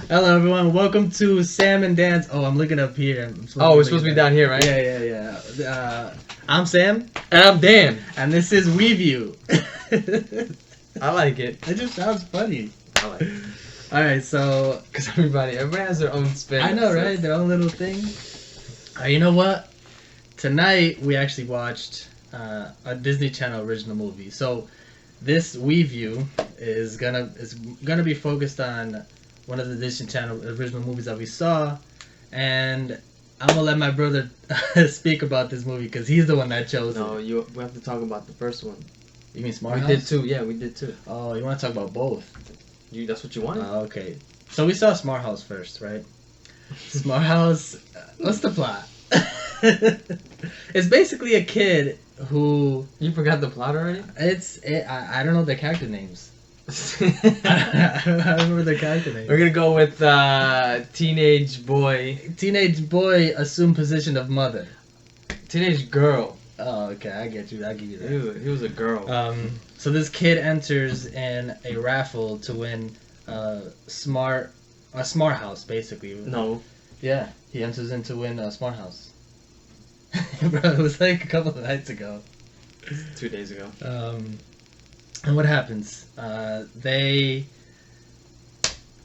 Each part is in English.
Hello, everyone. Welcome to Sam and Dan's. Oh, I'm looking up here. We're supposed to be down here, right? Yeah. I'm Sam, And I'm Dan. and this is WeView. I like it. It just sounds funny. I like it. All right, so Because everybody has their own spin. I know, right? Their own little thing. You know what? Tonight we actually watched a Disney Channel original movie. So this WeView is gonna be focused on one of the Disney Channel original movies that we saw, and I'm gonna let my brother speak about this movie because he's the one that chose it. No, we have to talk about the first one. You mean Smart We House? did too. Yeah, we did too. Oh, you want to talk about both? That's what you wanted. Okay. So we saw Smart House first, right? Smart House. What's the plot? It's basically a kid who. You forgot the plot already? I don't know their character names. I don't remember their character names. We're gonna go with teenage boy. Teenage boy assumed position of mother. Teenage girl. Oh, okay, I get you. I'll give you that. He was a girl. So this kid enters in a raffle to win a smart house, basically. No. Yeah, he enters in to win a smart house. Bro, it was like a couple of nights ago. 2 days ago. And what happens?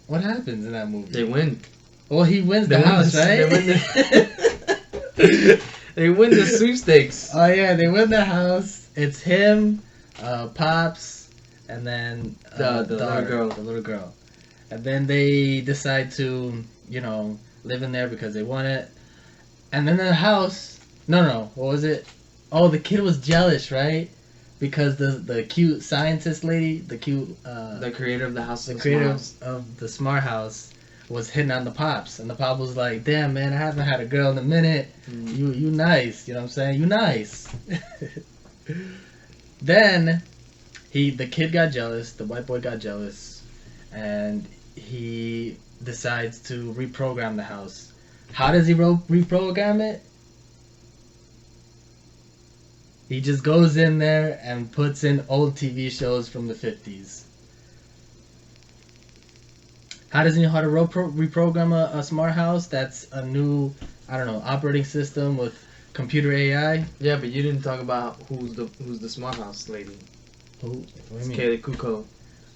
What happens in that movie? They win. Well, he wins the They win house, the- right? They win the sweepstakes. Oh yeah, they win the house. It's him, Pops, and then The little daughter, girl. the little girl. And then they decide to, live in there because they want it. And then the house. No. What was it? Oh, the kid was jealous, right? Because the cute scientist lady, the creator of the house. the creator of the smart house was hitting on the Pops, and the Pop was like, "Damn, man, I haven't had a girl in a minute. You nice, you know what I'm saying? You nice." Then the kid got jealous, the white boy got jealous, and he decides to reprogram the house. How does he reprogram it? He just goes in there and puts in old TV shows from the 50s. How does he know how to reprogram a smart house? That's a new, operating system with computer AI. Yeah, but you didn't talk about who's the smart house lady. Who? What do It's you mean? Kaylee Kuko.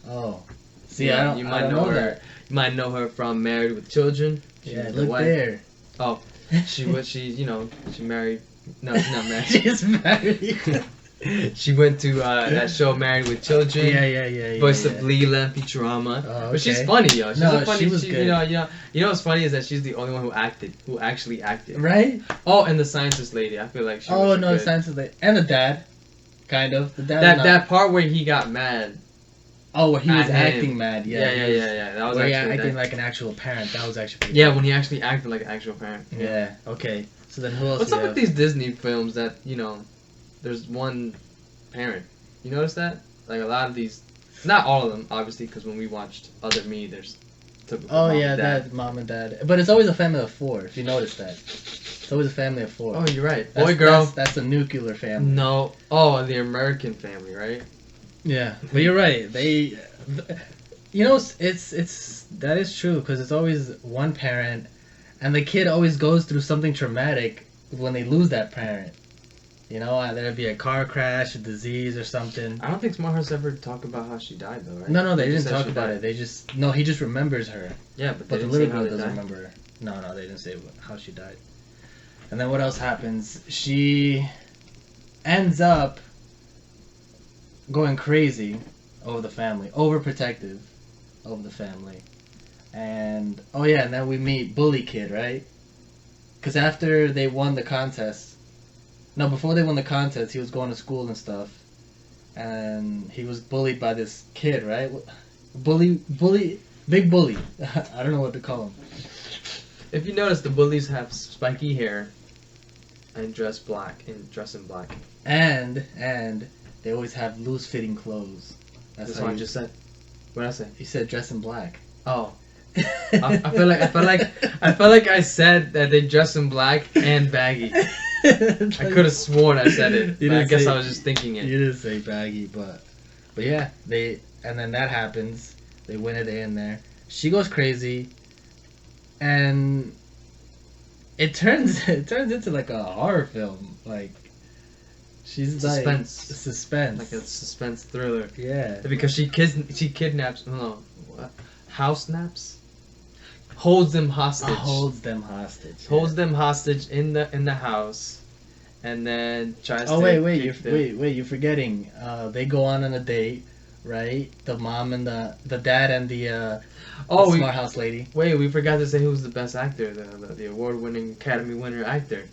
Oh. See, Yeah, I you don't might know know her. that. You might know her from Married with Children. She Yeah, was the look wife. there. Oh, she married. No, she's not married. She's married. She went to that show Married with Children. Yeah. Voice of Leland Futurama. Oh, But she's okay. funny, yo. She's No, a funny. she was good. You know what's funny is that she's the only one who actually acted. Right? Oh, and the scientist lady. I feel like she. Oh was no, good. science is like, and the dad, kind of. The dad. That part where he got mad. Oh, where he was at him. acting mad. Yeah. That was Where he actually acting that. like an actual parent. That was actually. Pretty Yeah, cool. when he actually acted like an actual parent. Yeah. Okay. So then who else? What's we up have? with these Disney films that, there's one parent? You notice that? Like a lot of these, not all of them, obviously, because when we watched Other Me, there's typical Oh mom yeah, and dad. that mom and dad. But it's always a family of four. If you notice that, it's always a family of four. Oh, you're right. That's, Boy, girl. That's a nuclear family. No. Oh, the American family, right? Yeah, but you're right. It's that is true because it's always one parent, and the kid always goes through something traumatic when they lose that parent. Either it be a car crash, a disease, or something. I don't think Smart House ever talked about how she died, though, right? No, they just didn't said talk she about died. it. He just remembers her. Yeah, But they the didn't little say how girl they doesn't died. remember her. No, they didn't say how she died. And then what else happens? She ends up going crazy over the family, overprotective over the family. And, and then we meet Bully Kid, right? Because after they won the contest, before they won the contest, he was going to school and stuff. And he was bullied by this kid, right? Big bully. I don't know what to call him. If you notice, the bullies have spiky hair and dress in black. And they always have loose-fitting clothes. That's what I just said. What did I say? You said dress in black. Oh. I feel like I said that they dress in black and baggy. I could have sworn I said it. You But I didn't guess say- I was just thinking it. You didn't say baggy, but yeah, and then that happens. They win it in there. She goes crazy, and it turns into like a horror film. Like she's suspense, like a suspense thriller. Yeah, because she kidnaps house snaps, holds them hostage. Holds them hostage. Holds them hostage in the house, and then tries. Oh wait, you're forgetting. They go on a date, right? The mom and the dad and the smart house lady. Wait, we forgot to say who was the best actor, the award-winning Academy winner actor.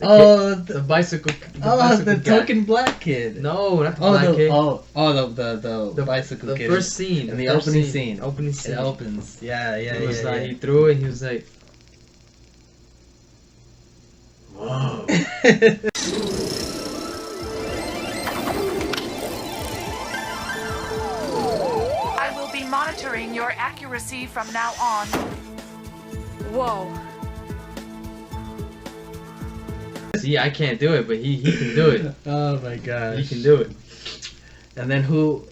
The bicycle. The token black kid. No, not the black kid. The bicycle kid. The first scene. In the opening scene. Opening scene. It opens. Yeah. It was like he threw it and he was like, whoa. I will be monitoring your accuracy from now on. Whoa. See, I can't do it, but he can do it. Oh my gosh. He can do it. And then who?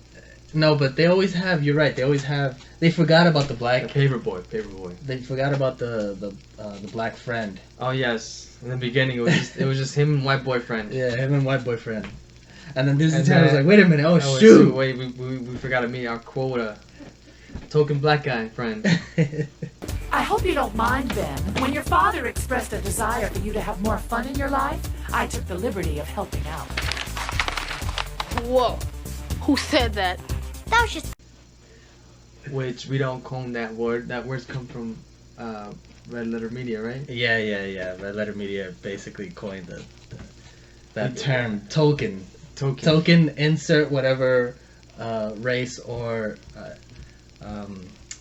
No, but they always have. You're right. They always have. They forgot about the black. Paperboy. They forgot about the black friend. Oh yes. In the beginning, it was just him and white boyfriend. Yeah, him and white boyfriend. And then Disney Channel was like, wait a minute. Oh shoot. Wait, we forgot to meet our quota. Token black guy friend. I hope you don't mind, Ben. When your father expressed a desire for you to have more fun in your life, I took the liberty of helping out. Whoa. Who said that? That was just... Which we don't coin that word. That word's come from Red Letter Media, right? Yeah. Red Letter Media basically coined that term, token. Token, insert whatever race or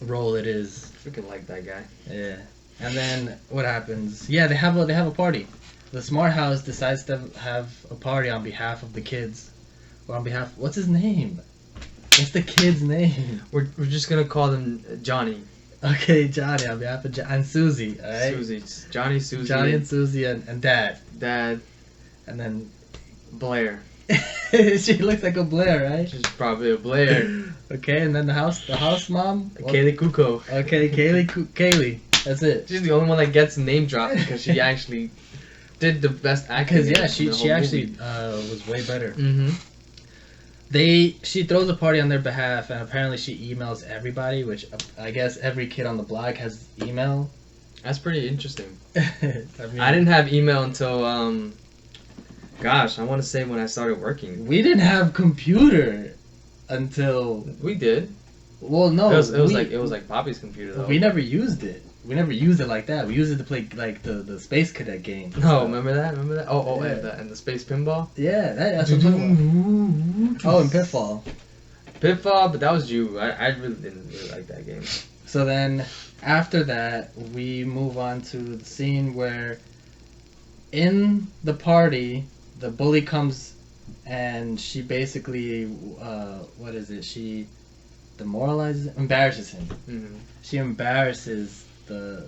role it is. Freaking like that guy. Yeah. And then what happens? Yeah, they have a party. The smart house decides to have a party on behalf of the kids. Or on behalf... What's his name? What's the kid's name? We're just gonna call them Johnny. Okay, Johnny, on behalf of and Susie, alright? Johnny, and Susie, and Dad. Dad. And then... Blair. She looks like a Blair, right? She's probably a Blair. Okay, and then the house mom? Kaylee Kuko. Okay, Kaylee. That's it. She's the only one that gets name dropped because she actually did the best acting. Because, yeah, she actually was way better. Mm-hmm. She throws a party on their behalf, and apparently she emails everybody, which I guess every kid on the block has email. That's pretty interesting. I didn't have email until, gosh, I want to say when I started working. We didn't have computer until... We did. Well, no. It was like Bobby's computer, though. We never used it. We never used it like that. We used it to play like the Space Cadet game. No, remember that? Oh, yeah. and the space pinball. Yeah, that's what I'm talking about. Oh, and Pitfall. But that was you. I really didn't really like that game. So then, after that, we move on to the scene where, in the party, the bully comes, and she basically, what is it? She embarrasses him. Mm-hmm. She embarrasses the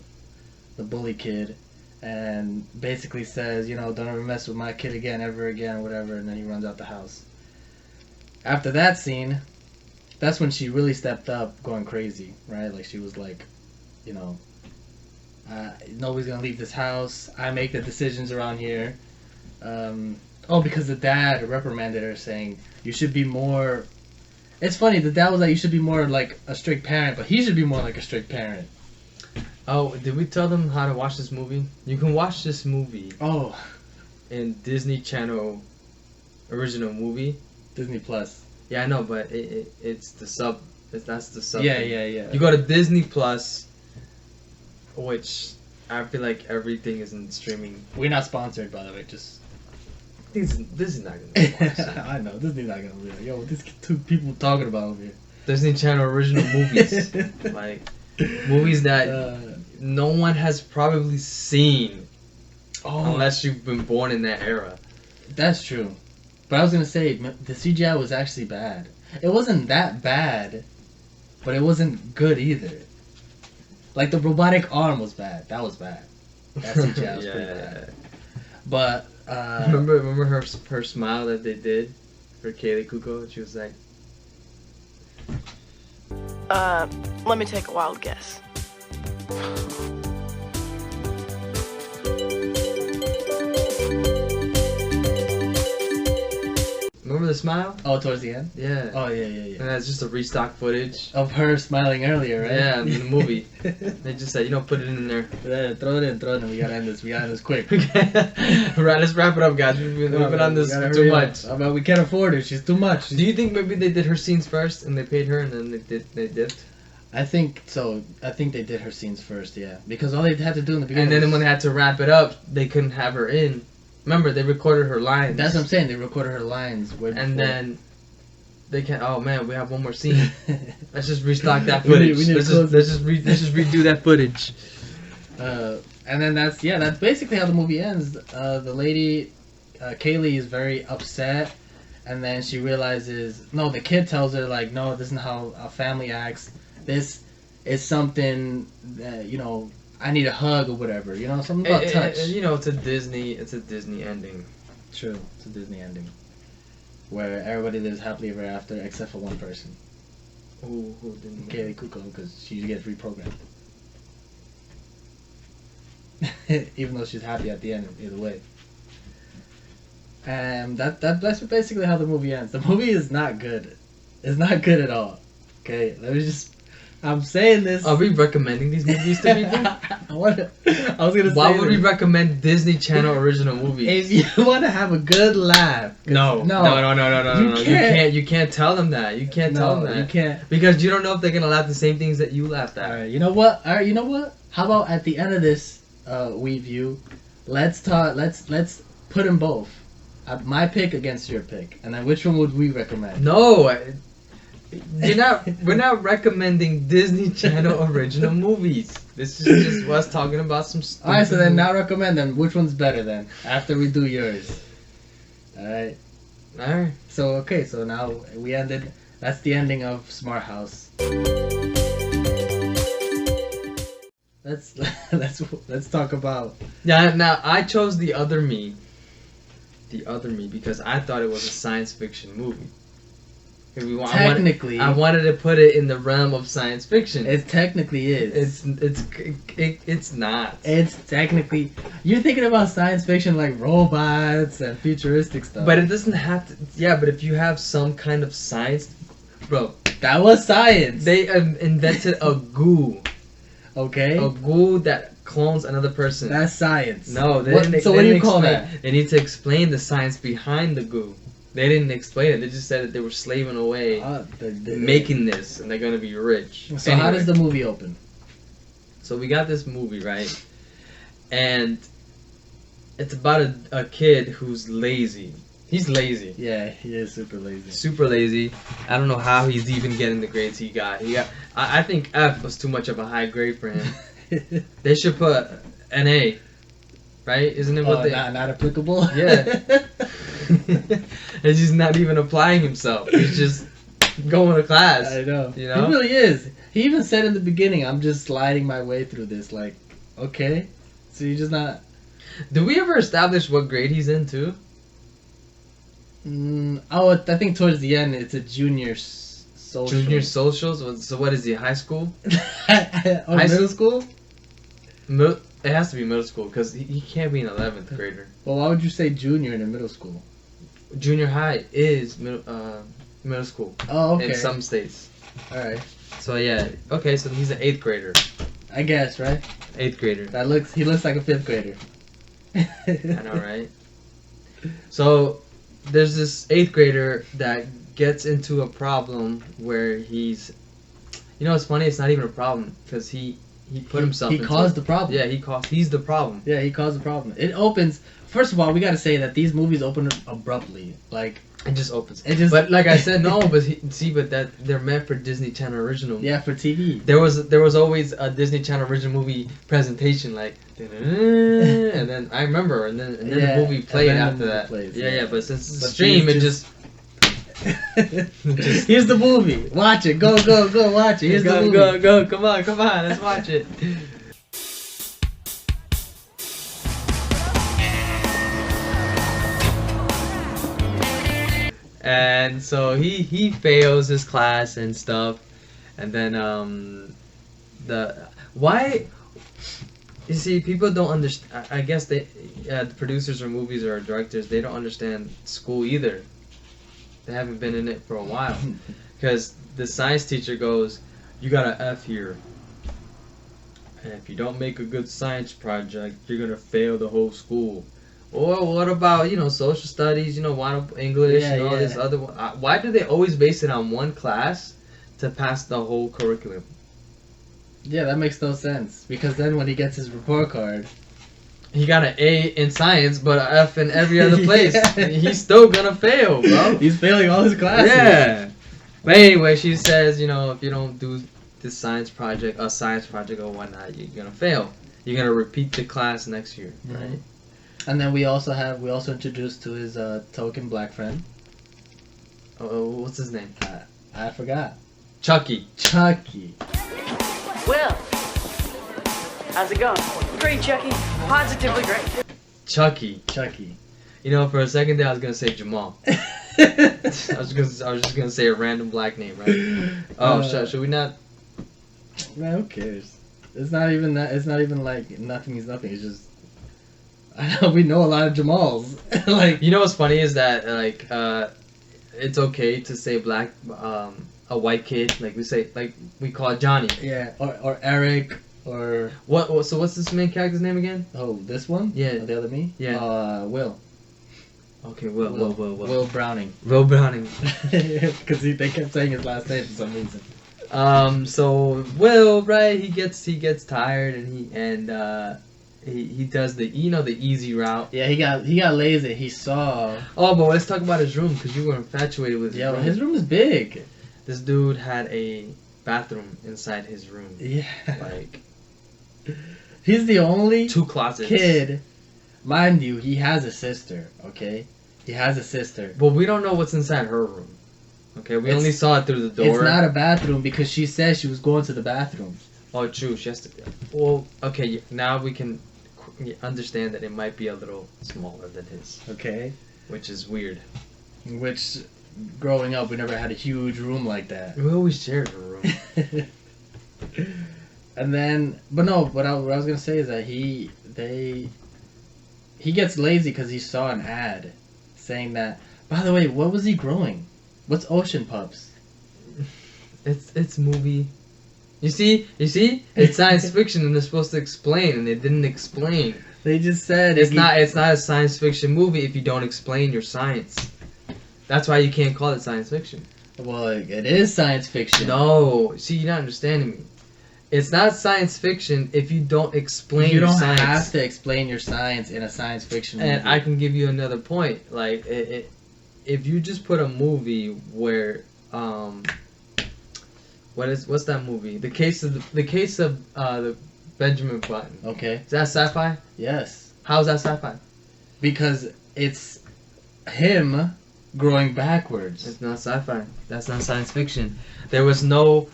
bully kid and basically says, don't ever mess with my kid ever again, whatever, and then he runs out the house. After that scene, that's when she really stepped up going crazy, right? Like she was like, nobody's gonna leave this house. I make the decisions around here. Because the dad reprimanded her saying, you should be more... It's funny, the dad was like, you should be more like a strict parent, but he should be more like a strict parent. Oh, did we tell them how to watch this movie? You can watch this movie. Oh. In Disney Channel original movie. Disney Plus. Yeah, I know, but it's the sub. That's the sub. Yeah. You go to Disney Plus, which I feel like everything is in streaming. We're not sponsored, by the way. Just this is not gonna be I know Disney's not gonna be like, yo, these two people talking about over here. Disney Channel original movies, like movies that no one has probably seen, unless you've been born in that era. That's true. But I was gonna say the CGI was actually bad. It wasn't that bad, but it wasn't good either. Like the robotic arm was bad. That was bad. That CGI was pretty bad. But remember her smile that they did for Kaylee Kuko? She was like, Let me take a wild guess. Remember the smile? Oh, towards the end? Yeah. Oh, yeah. And that's just a restock footage. Of her smiling earlier, right? Yeah, in the movie. They just said, put it in there. Yeah, throw it in. We gotta end this quick. Right, let's wrap it up, guys. We've been on this too much. But we can't afford her. She's too much. Do you think maybe they did her scenes first and they paid her and then they dipped? I think so. I think they did her scenes first, yeah. Because all they had to do in the beginning And then was- when they had to wrap it up, they couldn't have her in. Remember, they recorded her lines. That's what I'm saying. They recorded her lines. Way And before. then they can't. Oh man, we have one more scene. Let's just restock that We need- footage. we need let's to just redo that footage. And then that's basically how the movie ends. The lady, Kaylee, is very upset, and then she realizes, no, the kid tells her, like, no, this isn't how a family acts. This is something that, I need a hug or whatever, something about touch. It's a Disney ending. True, it's a Disney ending. Where everybody lives happily ever after except for one person. Who didn't? Kaylee Kuko, because she gets reprogrammed. Even though she's happy at the end, either way. And that's basically how the movie ends. The movie is not good. It's not good at all. Okay, I'm saying this. Are we recommending these movies to people? I was gonna say. Why would we this. recommend Disney Channel original movies? If you want to have a good laugh, No. You can't tell them that. You can't tell them that. You can't. Because you don't know if they're gonna laugh the same things that you laughed at. All right, you know what? How about at the end of this review, let's put them both. My pick against your pick, and then which one would we recommend? No, we're not recommending Disney Channel original movies. This is just us talking about some stuff. All right, so then now recommend them. Which one's better then? After we do yours. All right. Alright. So now we ended. That's the ending of Smart House. Let's talk about. Yeah. Now I chose The Other Me. The Other Me because I thought it was a science fiction movie. Technically, I wanted to put it in the realm of science fiction. it technically is. It's not. It's technically. You're thinking about science fiction like robots and futuristic stuff. But it doesn't have to. Yeah, but if you have some kind of science, bro. That was science. They invented a goo. Okay. A goo that clones another person. That's science. No, they What- didn't. so they what do you didn't call explain- that? They need to explain the science behind the goo. They didn't explain it. They just said that they were slaving away, making this, and they're gonna be rich. So how does Anyway, the movie open? So we got this movie, right? And it's about a kid who's lazy. He's lazy. Yeah, he is super lazy. Super lazy. I don't know how he's even getting the grades he got. I think F was too much of a high grade for him. They should put an A, right? Isn't it what they? not applicable. Yeah. And he's not even applying himself. He's just going to class. I know. You know? He really is. He even said in the beginning, "I'm just sliding my way through this." Like, okay, so you're just not. Did we ever establish what grade he's in too? I think towards the end it's a junior social. Junior socials. So what is he? High school? Middle school? It has to be middle school because he can't be an 11th grader. Well, why would you say junior in a middle school? Junior high is middle school Oh, okay. in some states. All right. So yeah, okay. So he's an 8th grader. I guess, right? 8th grader. He looks like a 5th grader. I know, right? So there's this 8th grader that gets into a problem where he's, it's funny. It's not even a problem because he put himself. He caused the problem. Yeah, he's the problem. Yeah, he caused the problem. It opens. First of all, we got to say that these movies open abruptly. Like, It just opens. It just- But like I said, no. But but that they're meant for Disney Channel original. yeah, for TV. There was always a Disney Channel original movie presentation like, and then I remember, and then Yeah, the movie and played then the after movie that. plays, yeah. yeah. But since it's But a stream, these it just Here's the movie. Watch it. Go, watch it. Here's the movie. go. Come on, let's watch it. And so he fails his class and stuff, And then why. You see, people don't understand. I guess the producers or movies or directors, they don't understand school either. They haven't been in it for a while. Because the science teacher goes, you got an F here. And if you don't make a good science project, you're going to fail the whole school. Or what about, social studies, English and all this other one. Why do they always base it on one class to pass the whole curriculum? Yeah, that makes no sense. Because then when he gets his report card, he got an A in science, but an F in every other place. He's still gonna fail, bro. He's failing all his classes. Yeah. But anyway, she says, if you don't do this science project or whatnot, you're gonna fail. You're gonna repeat the class next year, right? And then we also introduced to his token black friend. Oh, what's his name? I forgot. Chucky. Will, how's it going? Great, Chucky. Positively great. Chucky. For a second there, I was gonna say Jamal. I was just gonna say a random black name, right? Oh, should we not? Man, who cares? It's not even that. It's not even like nothing is nothing. It's just I know we know a lot of Jamals. Like what's funny is that it's okay to say black. A white kid, we call it Johnny. Yeah, or Eric, or what? So what's this main character's name again? Oh, this one? Yeah. Or the other me? Yeah. Will. Okay, Will. Will Browning. Will Browning. Because they kept saying his last name for some reason. So Will, right? He gets tired and he does the the easy route. Yeah, he got lazy. He saw. Oh, but let's talk about his room because you were infatuated with his room. His room is big. This dude had a bathroom inside his room. Yeah. Like, he's the only 2 closets. Kid. Mind you, he has a sister, okay? He has a sister. But we don't know what's inside her room. Okay, we only saw it through the door. It's not a bathroom because she said she was going to the bathroom. Oh, true. She has to. Well, okay, now we can understand that it might be a little smaller than his. Okay. Which is weird. Which... Growing up, we never had a huge room like that. We always shared a room. And then, what I was gonna say is that he gets lazy because he saw an ad saying that. By the way, what was he growing? What's Ocean Pups? It's movie. You see, it's science fiction, and they're supposed to explain, and they didn't explain. They just said it's not a science fiction movie if you don't explain your science. That's why you can't call it science fiction. Well, it is science fiction. No, see, you're not understanding me. It's not science fiction if you don't explain your science. You don't have to explain your science in a science fiction movie. And I can give you another point. Like, if you just put a movie where, what's that movie? The case of the Benjamin Button. Okay. Is that sci-fi? Yes. How is that sci-fi? Because it's him growing backwards. It's not sci-fi. That's not science fiction. There was no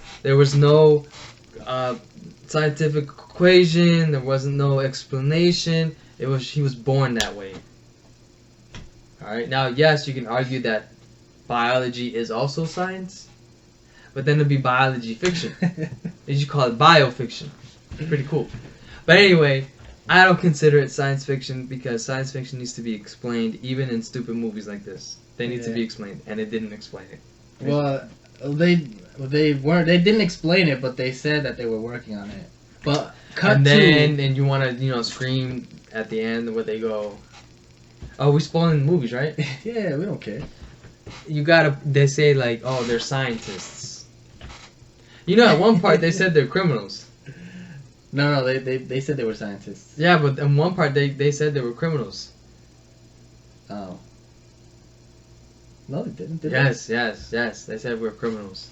scientific equation. There wasn't no explanation. He was born that way. All right. Now, yes, you can argue that biology is also science, but then it'd be biology fiction. You should call it biofiction. It's pretty cool. But anyway, I don't consider it science fiction because science fiction needs to be explained, even in stupid movies like this. They need to be explained, and it didn't explain it. Well, they didn't explain it, but they said that they were working on it. But and you want to scream at the end where they go, "Oh, we spoiling movies, right?" Yeah, we don't care. They say like, "Oh, they're scientists." At one part they said they're criminals. No, they said they were scientists. Yeah, but in one part they said they were criminals. Oh. No, they didn't. Yes. They said we're criminals.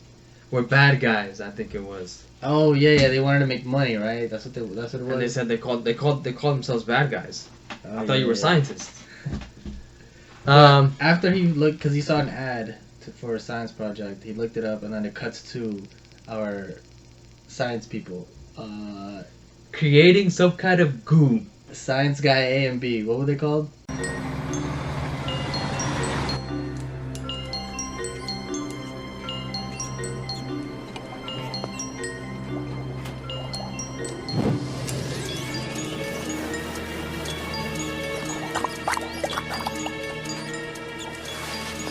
We're bad guys. I think it was. Oh yeah. They wanted to make money, right? That's what it was. And they said they called themselves bad guys. Oh, I thought you were scientists. After he looked, because he saw an ad for a science project, he looked it up, and then it cuts to our science people. Creating some kind of goo. Science guy A and B. What were they called?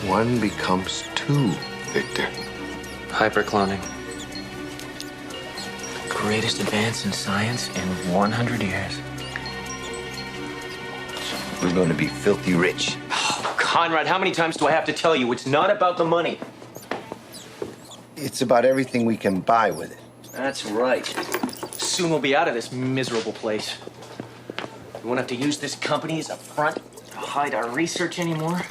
one becomes two, Victor. Hypercloning. Greatest advance in science in 100 years. We're going to be filthy rich. Oh, Conrad, how many times do I have to tell you it's not about the money? It's about everything we can buy with it. That's right. Soon we'll be out of this miserable place. We won't have to use this company as a front to hide our research anymore.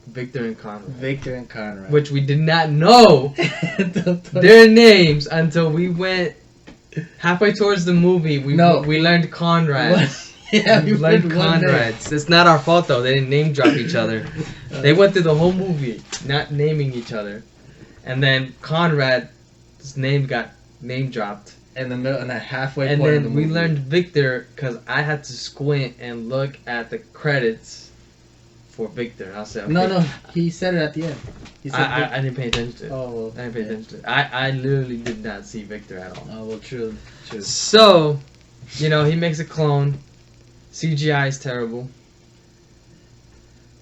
Victor and Conrad. Victor and Conrad. Which we did not know their names until we went halfway towards the movie. We learned Conrad. Yeah, we learned Conrads. It's not our fault though. They didn't name drop each other. They went through the whole movie not naming each other, and then Conrad's name got name dropped. In the middle, and halfway. And point then of the we movie. learned Victor because I had to squint and look at the credits for Victor. I said, okay. No, he said it at the end. He said I didn't pay attention to it. Oh, well, I didn't pay attention to it. I literally did not see Victor at all. Oh, well, true. So, he makes a clone. CGI is terrible.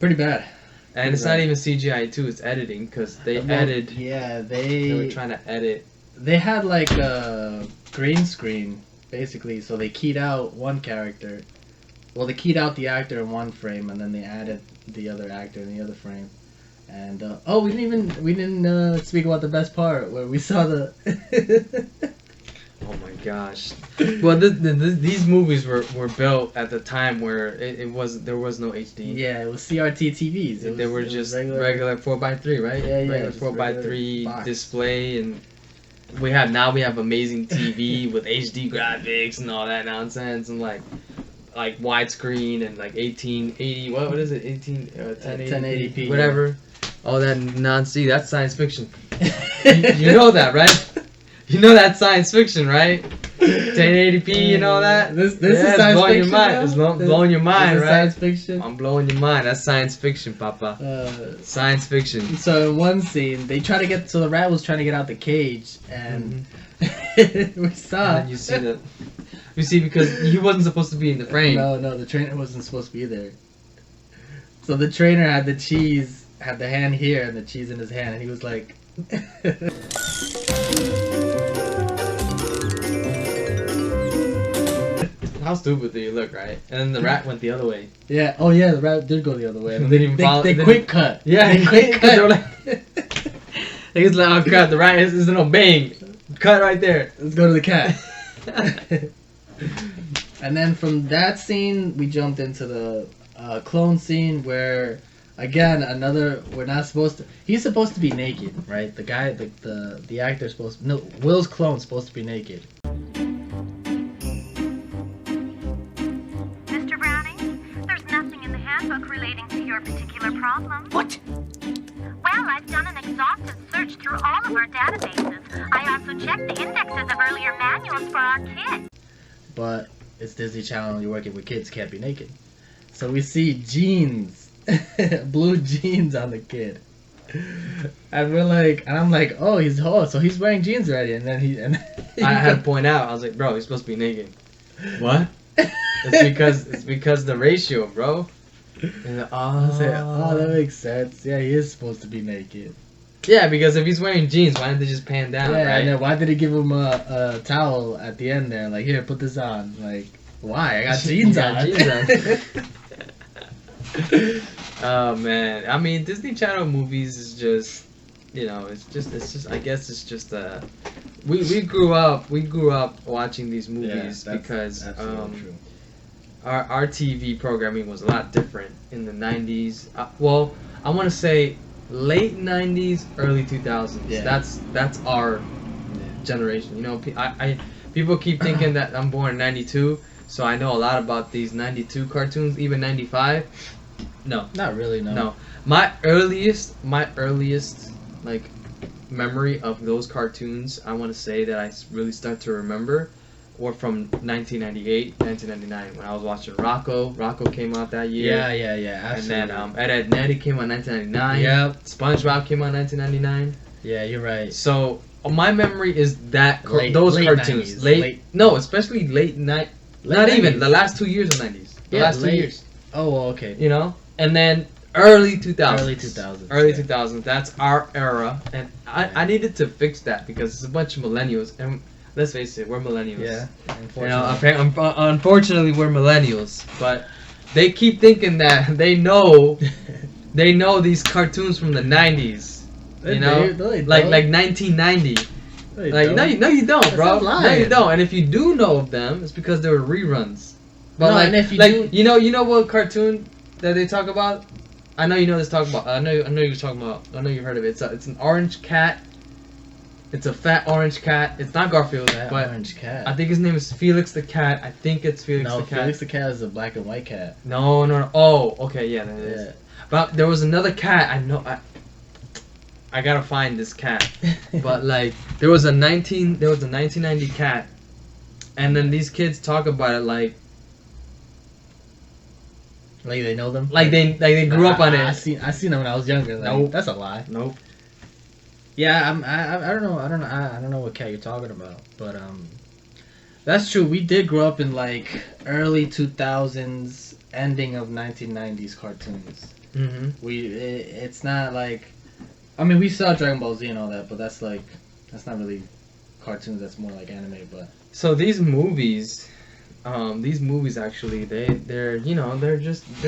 Pretty bad. And it's not even CGI too, it's editing because they edited. Yeah, they were trying to edit. They had like a green screen, basically, so they keyed out one character. Well, they keyed out the actor in one frame, and then they added the other actor in the other frame. And we didn't speak about the best part where we saw the. Oh my gosh! Well, these movies were built at the time where there was no HD. Yeah, it was CRT TVs. They were just regular 4x3, right? Yeah, regular 4x3 display, and we have amazing TV with HD graphics and all that nonsense, and like widescreen and like 1880. What is it? 1080p, whatever. All that nonsense. That's science fiction. you know that, right? You know that's science fiction, right? 1080p and all that. This is science blowing fiction. Your mind. It's blowing your mind, right? Science fiction. I'm blowing your mind. That's science fiction, Papa. Science fiction. So in one scene, the rat was trying to get out the cage, and we saw. And you see because he wasn't supposed to be in the frame. No, the trainer wasn't supposed to be there. So the trainer had the cheese, had the hand here, and the cheese in his hand, and he was like. How stupid do you look, right? And then the rat went the other way. Yeah. Oh yeah, the rat did go the other way. And they didn't follow. They quick cut. Yeah, they quick cut. They were like, he was like, oh crap, the rat isn't obeying. Cut right there. Let's go to the cat. And then from that scene, we jumped into the clone scene where, again, we're not supposed to. He's supposed to be naked, right? The guy, the actor's supposed to. No, Will's clone's supposed to be naked. Mr. Browning, there's nothing in the handbook relating to your particular problem. What? Well, I've done an exhaustive search through all of our databases. I also checked the indexes of earlier manuals for our kit. But it's Disney Channel, you're working with kids, can't be naked. So we see jeans, blue jeans on the kid. And I'm like, so he's wearing jeans already. And then I had to point out, I was like, bro, he's supposed to be naked. What? It's because the ratio, bro. And I said, that makes sense. Yeah, he is supposed to be naked. Yeah, because if he's wearing jeans, why didn't they just pan down, right? And then why did he give him a towel at the end there? Like, here, put this on. Like, why? I got jeans on. Oh man, I mean, Disney Channel movies is just, I guess it's just we grew up watching these movies because true. Our TV programming was a lot different in the 90s. Well, I want to say late 90s, early 2000s. Yeah. That's our generation. People keep thinking that I'm born in 92, so I know a lot about these 92 cartoons, even 95. No. Not really, no. No. My earliest like memory of those cartoons, I want to say that I really start to remember were from 1998, 1999 when I was watching Rocco. Rocco came out that year. Yeah, absolutely. And then Ed Nettie came out in 1999. Yep. SpongeBob came out in 1999. Yeah, you're right. So my memory is that Late cartoons. 90s. Especially late night. Late Not 90s. even the last 2 years of 90s. The last 2 years. Oh, well, okay. And then early 2000s. Early 2000s. Early yeah. 2000s. That's our era, and I needed to fix that because it's a bunch of millennials, and let's face it, we're millennials. Yeah. You know, unfortunately, we're millennials, but they keep thinking that they know these cartoons from the 90s. You know, like 1990. Like no, you don't, That's bro. a lie. No, you don't. And if you do know of them, it's because they were reruns. But No, like, and if you like do- you know what cartoon that they talk about? I know you know this talk about. I know you're talking about. I know you've heard of it. It's an orange cat. It's a fat orange cat. It's not Garfield, That but orange cat. I think his name is Felix the cat. I think it's Felix no, the cat. Felix the cat is a black and white cat. No. Oh, okay, yeah, that is. Yeah. But there was another cat. I know. I gotta find this cat. But like, there was a 1990 cat, and then these kids talk about it like they know them. they grew up on it. I seen them when I was younger. Like, Nope. That's a lie. Nope. Yeah, I don't know. I don't know what cat you're talking about, but that's true. We did grow up in like early 2000s, ending of 1990s cartoons. Mm-hmm. It's not like, I mean, we saw Dragon Ball Z and all that, but that's not really cartoons. That's more like anime. But So these movies actually they're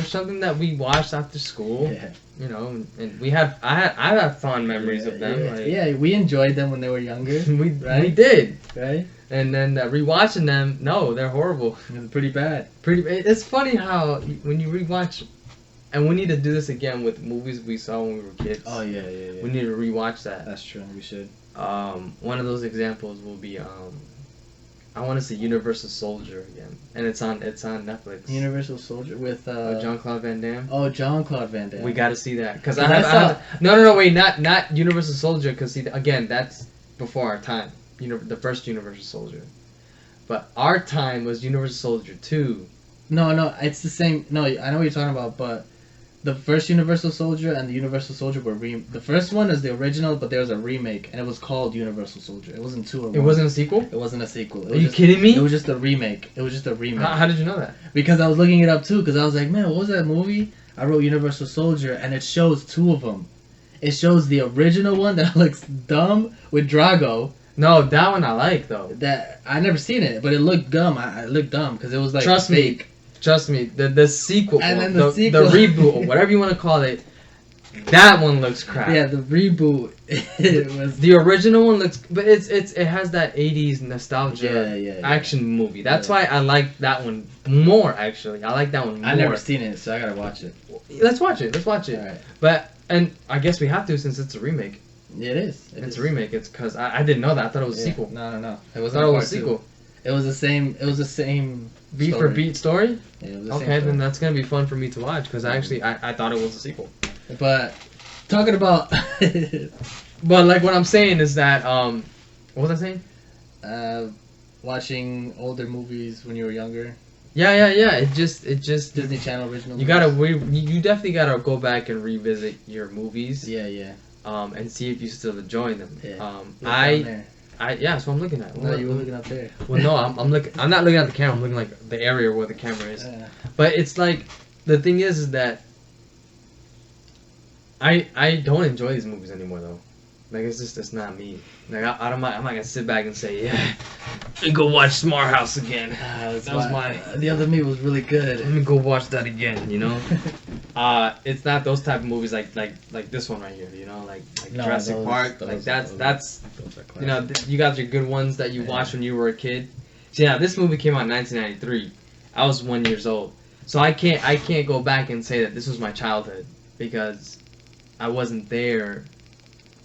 something that we watched after school. yeah, You know, and I had fond memories of them. Yeah, like, yeah, we enjoyed them when they were younger. we Right? did. Right? And then rewatching them, no, they're horrible. It was pretty bad. It's funny how when you rewatch, and we need to do this again with movies we saw when we were kids. Oh yeah, yeah, yeah. We need to rewatch that. That's true. We should. One of those examples will be I want to see Universal Soldier again, and it's on Netflix. Universal Soldier with Jean-Claude Van Damme. Oh, Jean-Claude Van Damme. We got to see that because Cause I I saw- have no wait, not Universal Soldier, because again that's before our time. The first Universal Soldier, but our time was Universal Soldier 2. No, it's the same. No, I know what you're talking about, but the first Universal Soldier and the Universal Soldier were the first one is the original, but there was a remake, and it was called Universal Soldier. It wasn't 2 or 1. It wasn't a sequel. It wasn't a sequel. It Are was you just, kidding me? It was just a remake. It was just a remake. How did you know that? Because I was looking it up too. Because I was like, man, what was that movie? I wrote Universal Soldier, and it shows 2 of them. It shows the original one that looks dumb with Drago. No, that one I like though. That I never seen it, but it looked dumb. I looked dumb because it was like Trust fake. me, the sequel, And one, then the sequel. the reboot, or whatever you want to call it, that one looks crap. Yeah, the reboot. It was. The original one looks, but it has that 80s nostalgia Yeah. action movie. That's Yeah. why I like that one more. Actually, I like that one more. I never seen it, so I gotta watch it. Let's watch it. All right. But I guess we have to since it's a remake. It is. It's a remake. It's because I didn't know that. I thought it was a Yeah. sequel. No. It I wasn't. thought it a was a part two. sequel. It was the same. It was the same. Beat for story. beat story. Yeah, it was the Okay, same then story. that's gonna be fun for me to watch because I thought it was a sequel. But talking about But like what I'm saying is that what was I saying? watching older movies when you were younger, Yeah. It just Disney Channel original. you gotta you definitely gotta go back and revisit your movies. Yeah. And see if you still enjoy them. Yeah. Look down I there. yeah, that's what I'm looking at. No, you were looking up there. Well, no, I'm looking. I'm not looking at the camera. I'm looking like the area where the camera is. But it's like the thing is that I don't enjoy these movies anymore though. Like it's not me. Like I'm not gonna sit back and say yeah, let me go watch Smart House again. That was my. The other me was really good. Let me go watch that again. You know. It's not those type of movies like this one right here. You know, like No, Jurassic those- Park. those- Like that's those are you know, you got your good ones that you Yeah. watched when you were a kid. So yeah, this movie came out in 1993. I was 1 year old, so I can't go back and say that this was my childhood because I wasn't there.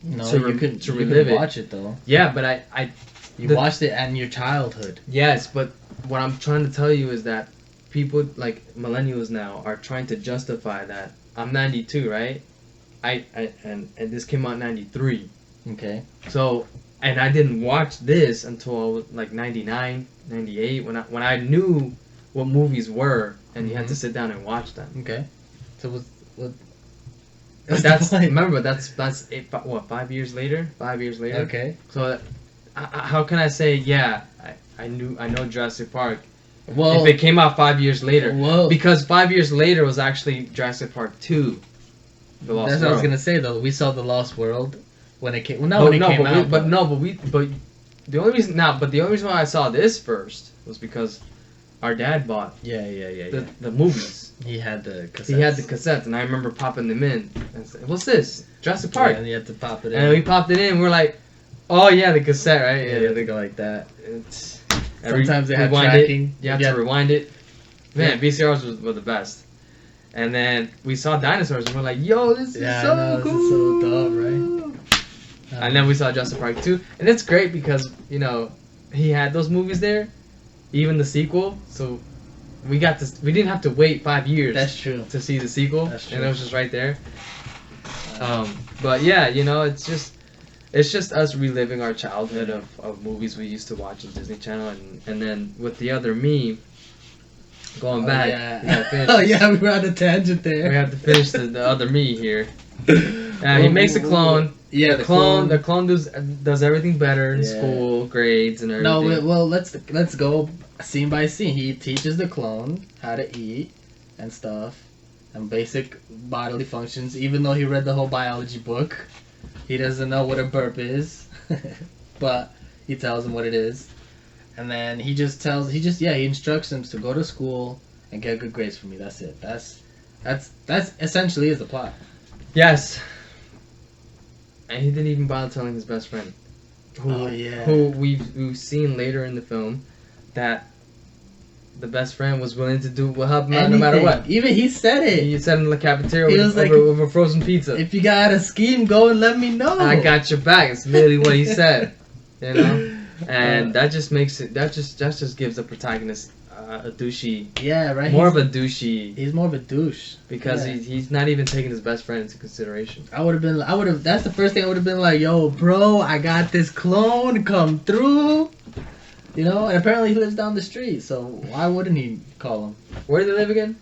No, to you couldn't relive it. watch it though. Yeah, but I You watched it in your childhood. yes, but what I'm trying to tell you is that people like millennials now are trying to justify that I'm 92, right? And this came out in 93. Okay. So, and I didn't watch this until I was like 99, 98 when I knew what movies were and you had to sit down and watch them. Okay. So what? But that's remember that's 5 years later? 5 years later. Okay. So, how can I say I know Jurassic Park Well, if it came out 5 years later? Well, Because 5 years later was actually Jurassic Park 2. The Lost That's what I was World. gonna say though. We saw the Lost World when it came. Well, not when it came out. But the only reason why I saw this first was because our dad bought Yeah. the movies. He had the cassettes. He had the cassettes, and I remember popping them in. And said, "What's this? Jurassic Park." and you had to pop it in. And we popped it in. We're like, "Oh yeah, the cassette, right?" Yeah, you had to go like that. It's Sometimes they had rewind tracking. It. You have to rewind it. Man, VCRs were the best. And then we saw dinosaurs, and we're like, "Yo, this is so cool!" This is so dope, right? And then we saw Jurassic Park 2, and it's great because he had those movies there, even the sequel. So we didn't have to wait 5 years. That's true. To see the sequel. That's true. And it was just right there. But yeah, it's just us reliving our childhood of movies we used to watch on Disney Channel, and then with the other me, going back. Yeah. Oh yeah, we were on a tangent there. We have to finish the other me here. He makes a clone. Yeah, The clone does everything better in school, grades, and everything. No, well, let's go scene by scene. He teaches the clone how to eat and stuff, and basic bodily functions. Even though he read the whole biology book, he doesn't know what a burp is, but he tells him what it is, and then he instructs him to go to school and get good grades for me. That's it. That's essentially is the plot. Yes. And he didn't even bother telling his best friend, who we've seen later in the film, that the best friend was willing to help him out no matter what. Even he said it. He said in the cafeteria He was over frozen pizza. If you got a scheme, go and let me know. I got your back. It's literally what he said. And that just makes it. That just gives the protagonist a douchey. Yeah, right. More of a douchey. He's more of a douche because he's not even taking his best friend into consideration. I would have. That's the first thing I would have been like, "Yo, bro, I got this clone. Come through." And apparently he lives down the street, so why wouldn't he call him? Where do they live again?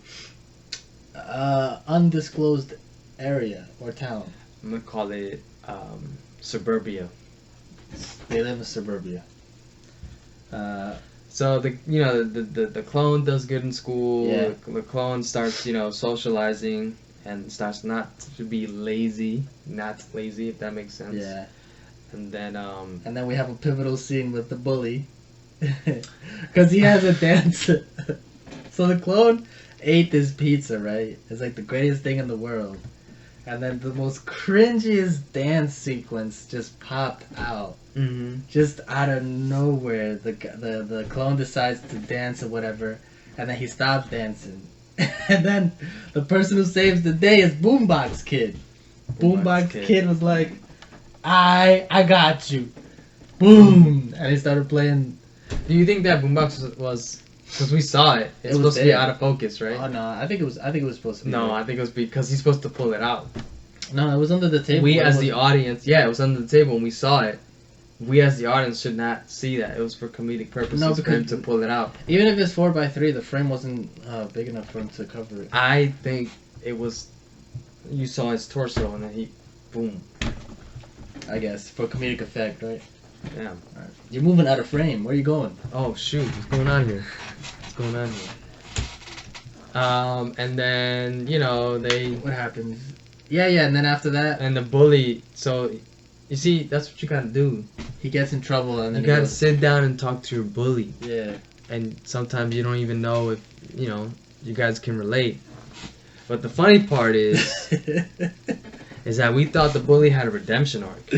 Undisclosed area or town. I'm gonna call it suburbia. They live in suburbia. So the clone does good in school. Yeah. The clone starts socializing and starts not to be lazy, if that makes sense. Yeah. And then we have a pivotal scene with the bully, because he has a dance. So the clone ate this pizza, right? It's like the greatest thing in the world, and then the most cringiest dance sequence just popped out. Mm-hmm. Just out of nowhere, the clone decides to dance or whatever, and then he stops dancing, and then the person who saves the day is Boombox Kid. Boombox Kid was like, I got you, boom, and he started playing. Do you think that Boombox was because we saw it? It's supposed to be out of focus, right? Oh no, I think it was supposed to be. No, I think it was because he's supposed to pull it out. No, it was under the table. We as the audience, it was under the table when we saw it. We as the audience should not see that. It was for comedic purposes. No, for him to pull it out. Even if it's 4x3, the frame wasn't big enough for him to cover it. I think it was. You saw his torso and then he, boom. I guess for comedic effect, right? Yeah. All right. You're moving out of frame. Where are you going? Oh shoot! What's going on here? And then they. What happens? Yeah, and then after that. And the bully. So, you see, that's what you gotta do. He gets in trouble and then you gotta sit down and talk to your bully. Yeah. And sometimes you don't even know if you guys can relate. But the funny part is that we thought the bully had a redemption arc.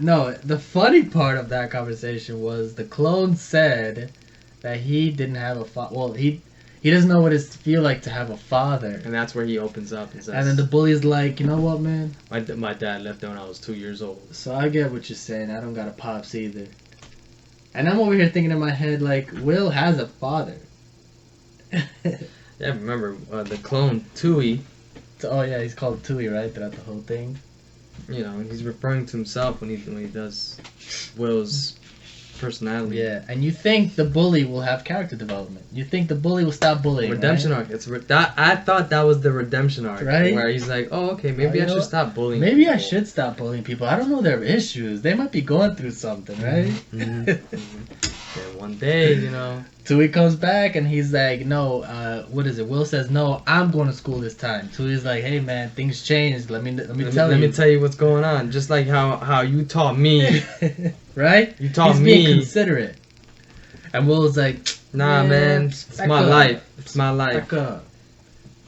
No, the funny part of that conversation was the clone said that he didn't have a father. Well, he doesn't know what it feel like to have a father. And that's where he opens up and says. And then the bully's like, you know what, man? My dad left when I was 2 years old. So I get what you're saying. I don't got a pops either. And I'm over here thinking in my head like, Will has a father. Yeah, remember the clone Tui. Oh yeah, he's called Tui, right? Throughout the whole thing. He's referring to himself when he does Will's personality. Yeah, and you think the bully will have character development. You think the bully will stop bullying. Redemption right? arc. I thought that was the redemption arc, Right? Where he's like, oh, okay, maybe You I know should what? stop bullying. Maybe I people. should stop bullying people. I don't know their issues. They might be going through something, right? Mhm. Then one day, you know. Tui comes back and he's like, no, what is it? Will says, no, I'm going to school this time. Tui's like, hey man, things changed. Let me tell you. Let me tell you what's going on. Just like how you taught me. Right? You taught He's me. being considerate. And Will's like, Nah, man. It's back my up. life. It's my life. Back up.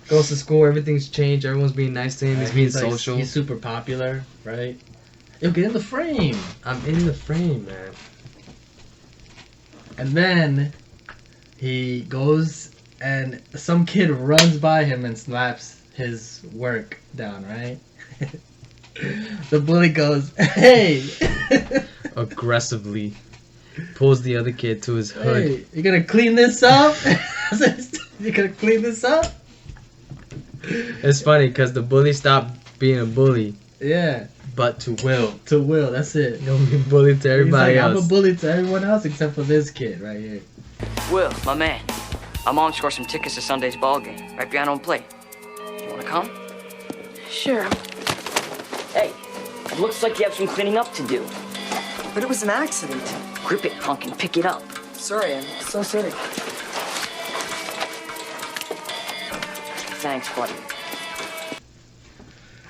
Goes to school. Everything's changed. Everyone's being nice to him. He's being like, social. He's super popular, right? Yo, get in the frame. I'm in the frame, man. And then he goes and some kid runs by him and slaps his work down, right? The bully goes, hey! Aggressively pulls the other kid to his hood. Hey, you gonna clean this up? You gonna clean this up? It's funny because the bully stopped being a bully, Yeah, but to Will. to Will, that's it. He'll be bullied to everybody He's like, else. I'm a bully to everyone else except for this kid right here. Will, my man. My mom scored some tickets to Sunday's ball game, right behind home plate. You wanna come? Sure. Hey, it looks like you have some cleaning up to do. But it was an accident. Grip it, punk, and pick it up. Sorry, I'm so sorry. Thanks, buddy.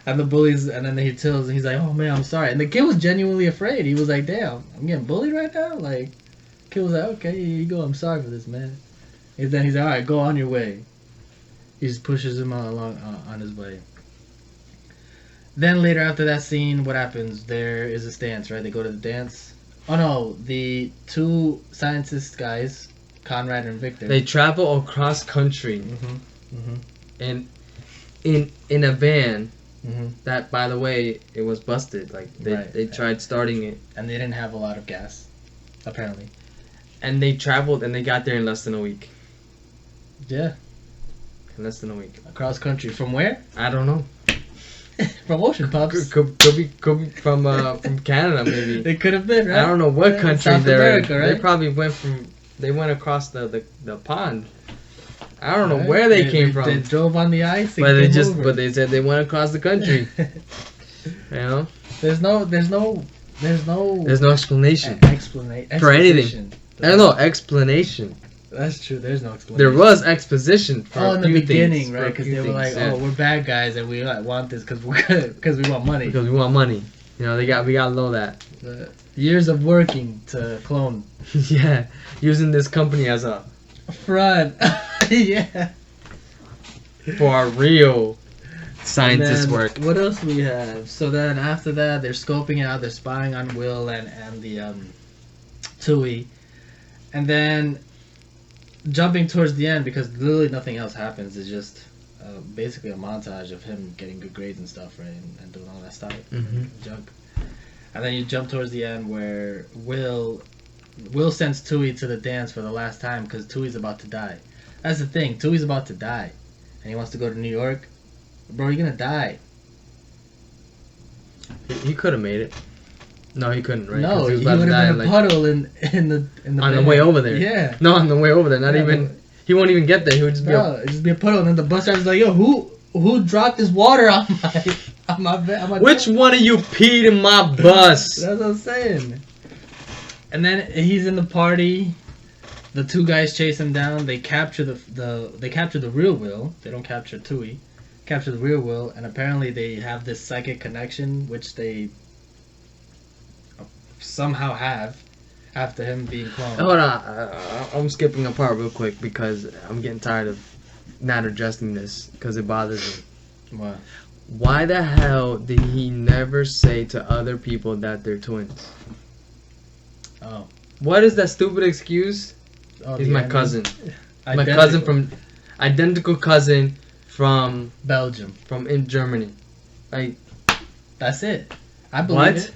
And the bullies, and then he tells, he's like, oh man, I'm sorry. And the kid was genuinely afraid. He was like, damn, I'm getting bullied right now? Like, kid was like, okay, here you go. I'm sorry for this, man. And then he's like, all right, go on your way. He just pushes him along on his way. Then later after that scene, what happens? There is a dance, right? They go to the dance. Oh no, the two scientist guys, Conrad and Victor. They travel across country Mm-hmm. in a van Mm-hmm. that, by the way, it was busted. Like they tried starting it, And they didn't have a lot of gas, apparently. and they traveled and they got there in less than a week. Yeah, In less than a week. across country. From where? I don't know. From Ocean Pups. Could be from Canada maybe. They could have been, right? I don't know what country South they're America, in. right? They probably went across the pond. I don't know Right? where they came from. They drove on the ice. And But came over. but they said they went across the country. You know, There's no there's no explanation explanation for anything. I don't know explanation. That's true. There's no explanation. There was exposition for Oh, a in the few beginning, things, right? Because they were like, yeah. "Oh, we're bad guys, and we want this because we want money." Because we want money. You know, we got to know that. Years of working to clone Yeah, using this company as a front. Yeah. for our real scientist And then, work. What else we have? So then after that, they're scoping out. They're spying on Will and the Tui, and then jumping towards the end because literally nothing else happens. It's just basically a montage of him getting good grades and stuff, right, and doing all that stuff, junk. And then you jump towards the end where Will sends Tui to the dance for the last time because Tui's about to die. That's the thing. Tui's about to die, and he wants to go to New York. Bro, you're gonna die. He could have made it. No, he couldn't. Right? 'Cause No, he was would about have to die, been a like, puddle in the on the way over there. Yeah. No, on the way over there. Not Yeah, even. He won't even get there. He would just be. No, it'd just be a puddle, and then the bus driver's like, "Yo, who dropped this water on my Which one of you peed in my bus? That's what I'm saying. And then he's in the party. The two guys chase him down. They capture they capture the real Will. They don't capture Tui. Capture the real Will, and apparently they have this psychic connection, which they somehow have after him being cloned. Hold on, I'm skipping a part real quick because I'm getting tired of not addressing this because it bothers me. What? Why the hell did he never say to other people that they're twins? Oh. What is that stupid excuse? Oh, He's the my ending? cousin. My Identical. cousin from identical cousin from Belgium. from in Germany. Like That's it. I believe What? it.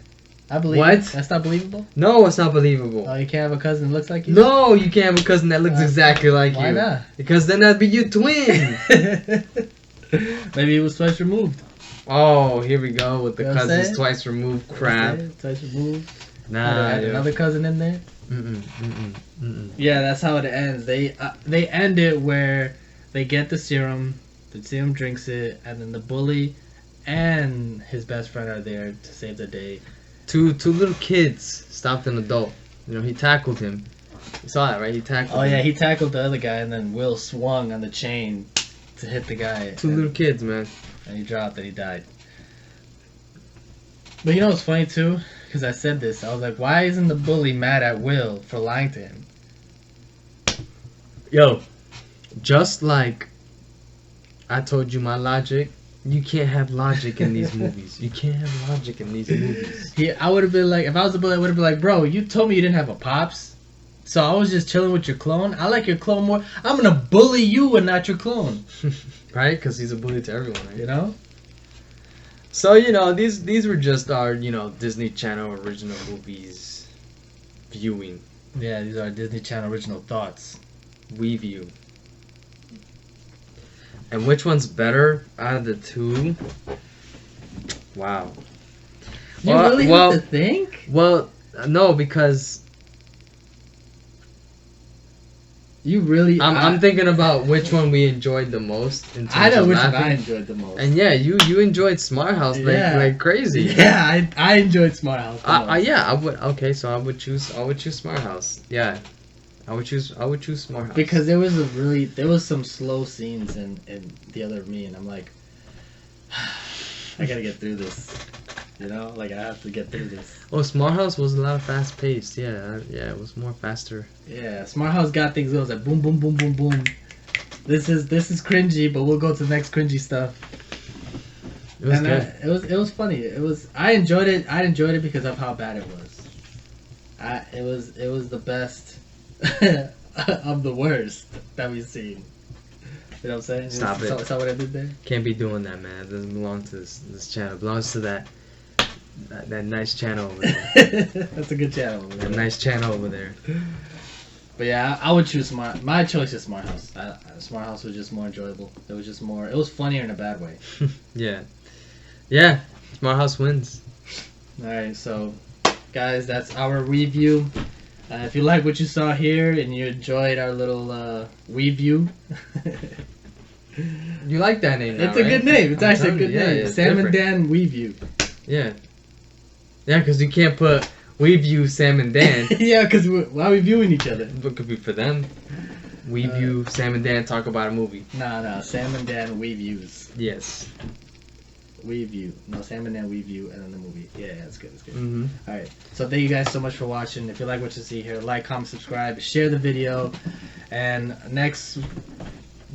I believe What? it. That's not believable. no, it's not believable. Oh, you can't have a cousin that looks like you. No, you can't have a cousin that looks exactly like Why you. not? Because then that'd be your twin. Maybe he was twice removed. Oh, here we go with the You know what I'm cousins saying? twice removed crap. Okay, twice removed. Nah, Had yo. another cousin in there. Yeah, that's how it ends. They end it where they get the serum drinks it, and then the bully and his best friend are there to save the day. Two little kids stopped an adult. You know, he tackled him. You saw that, right? He tackled him. Oh yeah, he tackled the other guy, and then Will swung on the chain to hit the guy. Two little kids, man. And he dropped and he died. But you know what's funny too? Because I said this. I was like, why isn't the bully mad at Will for lying to him? Yo, just like I told you my logic, you can't have logic in these movies. You can't have logic in these movies. I would have been like, if I was the bully, I would have been like, bro, you told me you didn't have a pops. So I was just chilling with your clone. I like your clone more. I'm going to bully you and not your clone. Right? Because he's a bully to everyone, right? You know? So, you know, these were just our, you know, Disney Channel original movies viewing. Yeah, these are Disney Channel original thoughts. We view. And which one's better out of the two? Wow. You really have to think? Well, no, because you really. I'm thinking about which one we enjoyed the most. In terms I know of which laughing. one I enjoyed the most. And yeah, you enjoyed Smart House like crazy. Yeah, I enjoyed Smart House. I would. Okay, so I would choose Smart House. Yeah, I would choose Smart House because there was some slow scenes in The Other Me, and I'm like, I gotta get through this. You know, like I have to get through this. Oh, Smart House was a lot of fast paced. Yeah, it was more faster. Yeah, Smart House got things. It was like boom, boom, boom, boom, boom. This is cringy, but we'll go to the next cringy stuff. It was good. It was funny. I enjoyed it. I enjoyed it because of how bad it was. It was the best of the worst that we've seen. You know what I'm saying? Stop it. Is that what I did there? Can't be doing that, man. It doesn't belong to this channel. It belongs to that nice channel over there. That's a good channel over there. That nice channel over there. But yeah, I would choose my choice is Smart House. Smart House was just more enjoyable. It was funnier in a bad way. Yeah. Smart House wins. Alright, so guys, that's our review. If you like what you saw here and you enjoyed our little review, you like that name now, it's a good name. It's actually a good name. Yeah, Sam different. and Dan Review. Yeah, because you can't put We View Sam and Dan. Yeah, because why are we viewing each other? It could be for them. We View Sam and Dan talk about a movie. No, Sam and Dan Reviews. Yes. Review. No, Sam and Dan Review, and then the movie. Yeah, that's good. That's good. Mm-hmm. All right. So thank you guys so much for watching. If you like what you see here, like, comment, subscribe, share the video, and next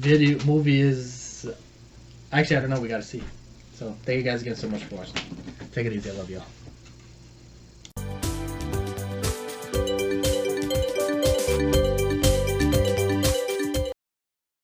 movie is actually I don't know. We gotta see. So thank you guys again so much for watching. Take it easy. I love y'all.